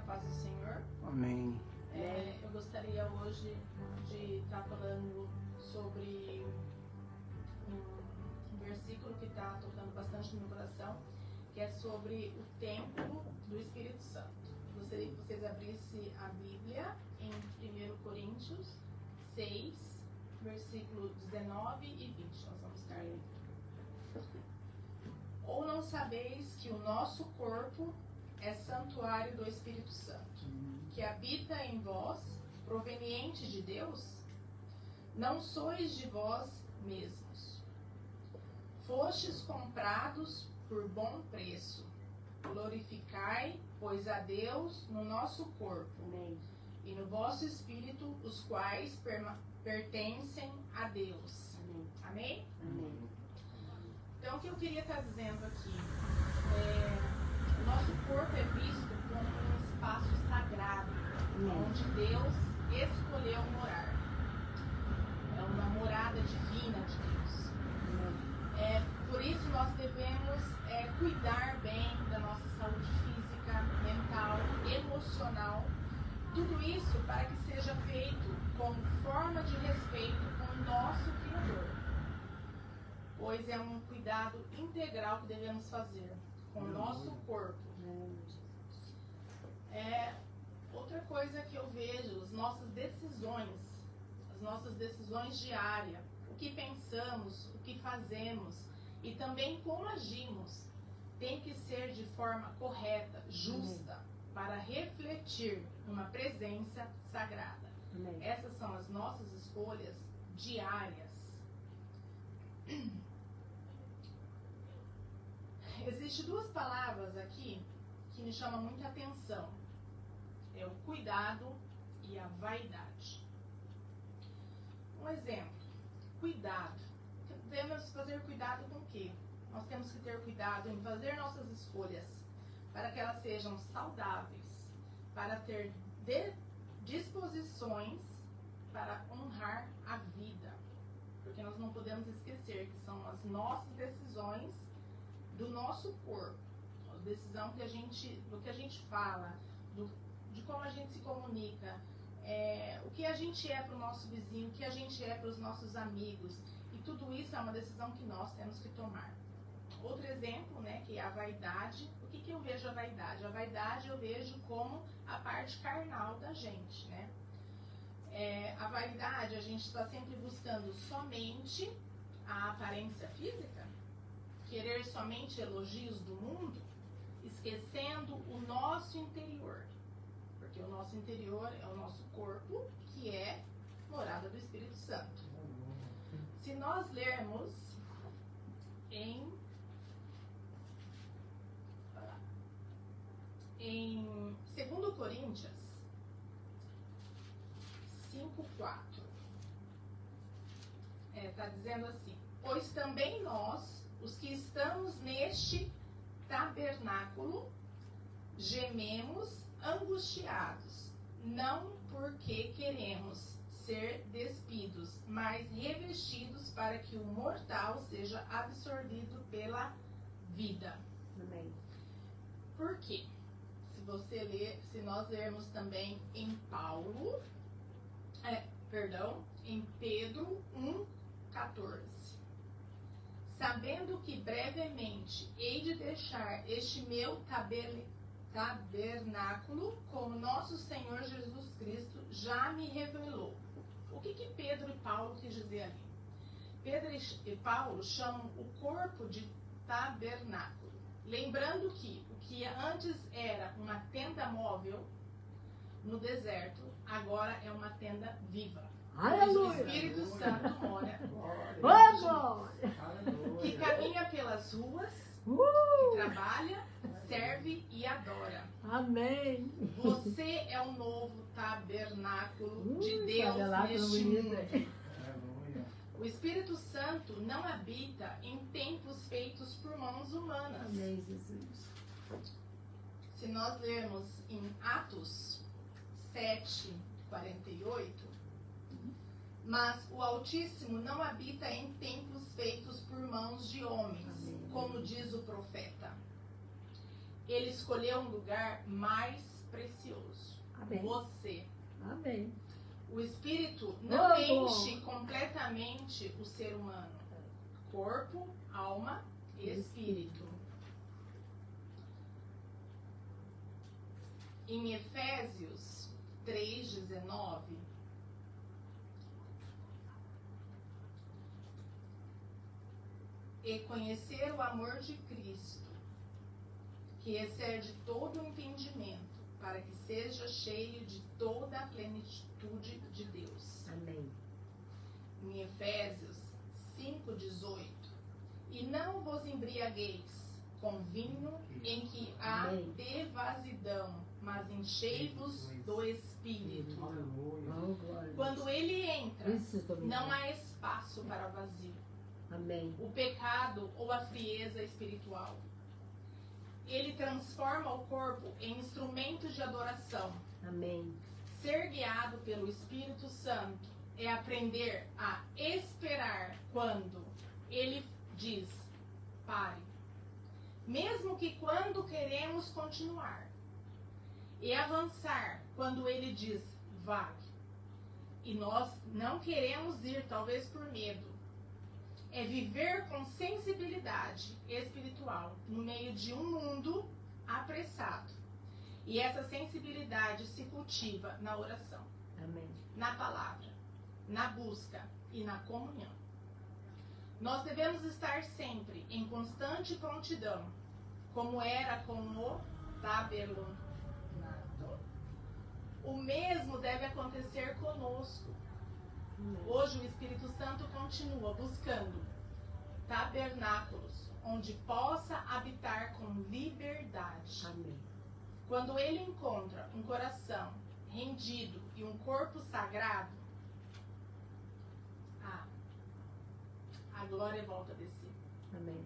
paz do Senhor. Amém. Eu gostaria hoje de estar falando sobre um versículo que está tocando bastante no meu coração, que é sobre o templo do Espírito Santo. Gostaria que vocês abrissem a Bíblia em 1 Coríntios 6, versículo 19 e 20. Nós vamos estar aí. Ou não sabeis que o nosso corpo é santuário do Espírito Santo, que habita em vós, proveniente de Deus? Não sois de vós mesmos. Fostes comprados por bom preço. Glorificai, pois, a Deus no nosso corpo. Amém. E no vosso espírito, os quais pertencem a Deus. Amém. Amém? Amém. Então, o que eu queria estar dizendo aqui o nosso corpo é visto como um espaço sagrado, onde Deus escolheu morar. É uma morada divina de Deus. Por isso, nós devemos cuidar bem da nossa saúde física, mental, emocional. Tudo isso para que seja feito com forma de respeito com o nosso Criador. Pois é um cuidado integral que devemos fazer com o nosso corpo. Outra coisa que eu vejo, as nossas decisões diárias, o que pensamos, o que fazemos e também como agimos, tem que ser de forma correta, justa, para refletir uma presença sagrada. Essas são as nossas escolhas diárias. Existem duas palavras aqui que me chamam muita atenção. É o cuidado e a vaidade. Um exemplo, cuidado. Devemos fazer cuidado com o quê? Nós temos que ter cuidado em fazer nossas escolhas para que elas sejam saudáveis, para ter disposições para honrar a vida. Porque nós não podemos esquecer que são as nossas decisões do nosso corpo, a decisão do que a gente fala, de como a gente se comunica, o que a gente é para o nosso vizinho, o que a gente é para os nossos amigos, e tudo isso é uma decisão que nós temos que tomar. Outro exemplo, que é a vaidade. O que eu vejo a vaidade? A vaidade eu vejo como a parte carnal da gente, a vaidade, a gente está sempre buscando somente a aparência física, querer somente elogios do mundo, esquecendo o nosso interior. Porque o nosso interior é o nosso corpo, que é morada do Espírito Santo. Se nós lermos em 2 Coríntios 5:4, está dizendo assim: pois também nós, os que estamos neste tabernáculo, gememos angustiados, não porque queremos ser despidos, mas revestidos para que o mortal seja absorvido pela vida. Amém. Por quê? Se nós lermos também em em Pedro 1:14. Sabendo que brevemente hei de deixar este meu tabernáculo, como nosso Senhor Jesus Cristo já me revelou. O que Pedro e Paulo quis dizer ali? Pedro e Paulo chamam o corpo de tabernáculo. Lembrando que o que antes era uma tenda móvel no deserto, agora é uma tenda viva. Pois o Espírito Santo mora que caminha pelas ruas, que trabalha, serve e adora. Amém. Você é o novo tabernáculo de Deus neste mundo. O Espírito Santo não habita em templos feitos por mãos humanas. Amém, Jesus. Se nós lermos em Atos 7:48, mas o Altíssimo não habita em templos feitos por mãos de homens, como diz o profeta. Ele escolheu um lugar mais precioso. Amém. você. Amém. O Espírito não Oh, enche completamente o ser humano. Corpo, alma e Espírito. Em Efésios 3:19, e conhecer o amor de Cristo, que excede todo o entendimento, para que seja cheio de toda a plenitude de Deus. Amém. Em Efésios 5:18, e não vos embriagueis com vinho em que há Amém. devassidão, mas enchei-vos do Espírito. Oh, glória. Quando ele entra, Isso, Domingo. não há espaço para vazio, Amém. o pecado ou a frieza espiritual. Ele transforma o corpo em instrumento de adoração. Amém. Ser guiado pelo Espírito Santo é aprender a esperar quando ele diz pare. Mesmo que quando queremos continuar. E avançar quando ele diz vai. E nós não queremos ir, talvez por medo. É viver com sensibilidade espiritual no meio de um mundo apressado. E essa sensibilidade se cultiva na oração, Amém. na palavra, na busca e na comunhão. Nós devemos estar sempre em constante prontidão, como era com o tabernáculo. O mesmo deve acontecer conosco. Hoje o Espírito Santo continua buscando tabernáculos onde possa habitar com liberdade. Amém. Quando ele encontra um coração rendido e um corpo sagrado, a glória volta a descer. Amém.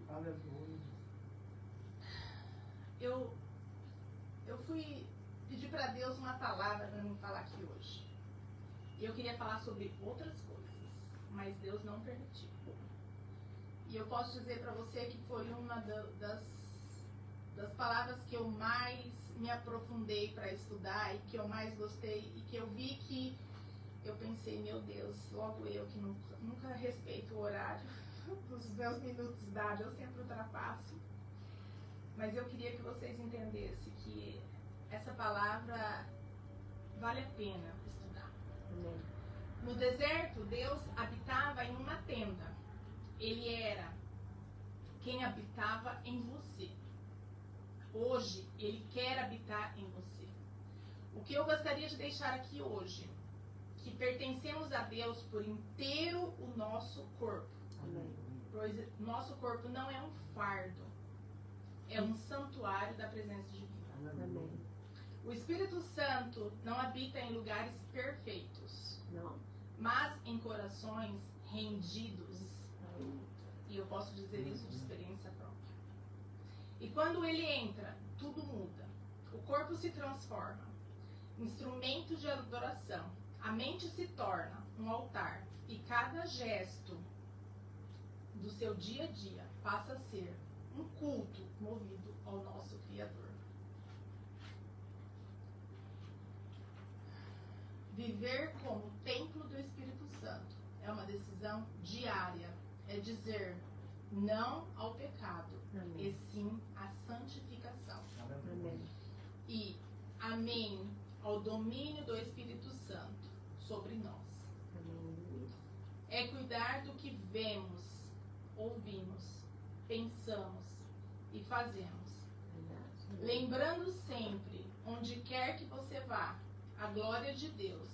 Eu fui pedir para Deus uma palavra para me falar aqui hoje. E eu queria falar sobre outras coisas, mas Deus não permitiu. E eu posso dizer para você que foi uma das palavras que eu mais me aprofundei para estudar e que eu mais gostei e que eu vi que eu pensei, meu Deus, logo eu que nunca respeito o horário dos meus minutos dados, eu sempre ultrapasso. Mas eu queria que vocês entendessem que essa palavra vale a pena estudar. Amém. No deserto, Deus habitava em uma tenda. Ele era quem habitava em você. Hoje, Ele quer habitar em você. O que eu gostaria de deixar aqui hoje, que pertencemos a Deus por inteiro o nosso corpo. Amém. Pois nosso corpo não é um fardo, é um santuário da presença divina. Amém. O Espírito Santo não habita em lugares perfeitos, Não. mas em corações rendidos. E eu posso dizer isso de experiência própria. E quando ele entra, tudo muda. O corpo se transforma. Instrumento de adoração. A mente se torna um altar. E cada gesto do seu dia a dia passa a ser um culto movido ao nosso Criador. Viver como templo do Espírito Santo é uma decisão diária. É dizer não ao pecado, Amém. e sim à santificação. Amém. E amém ao domínio do Espírito Santo sobre nós. Amém. É cuidar do que vemos, ouvimos, pensamos e fazemos. Verdade. Lembrando sempre, onde quer que você vá, a glória de Deus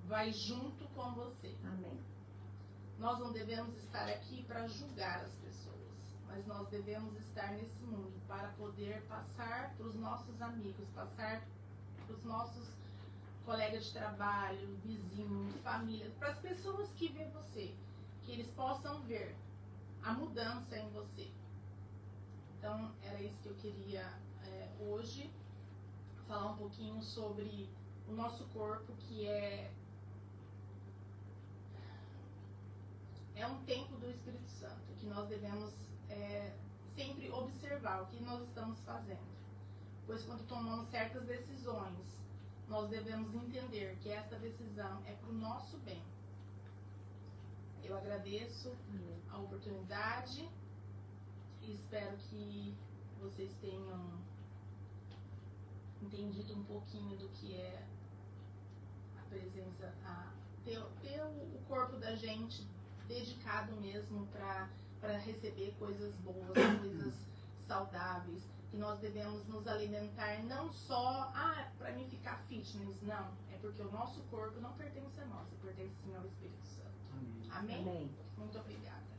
vai junto com você. Amém. Nós não devemos estar aqui para julgar as pessoas, mas nós devemos estar nesse mundo para poder passar para os nossos amigos, passar para os nossos colegas de trabalho, vizinhos, família, para as pessoas que vêem você, que eles possam ver a mudança em você. Então, era isso que eu queria hoje falar um pouquinho sobre o nosso corpo, que é um templo do Espírito Santo, que nós devemos sempre observar o que nós estamos fazendo. Pois quando tomamos certas decisões, nós devemos entender que essa decisão é para o nosso bem. Eu agradeço a oportunidade e espero que vocês tenham entendido um pouquinho do que é a presença, ter o corpo da gente dedicado mesmo para receber coisas boas, coisas saudáveis, que nós devemos nos alimentar não só para mim ficar fitness, não, é porque o nosso corpo não pertence a nós, pertence sim ao Espírito Santo. Amém. Amém? Amém. Muito obrigada.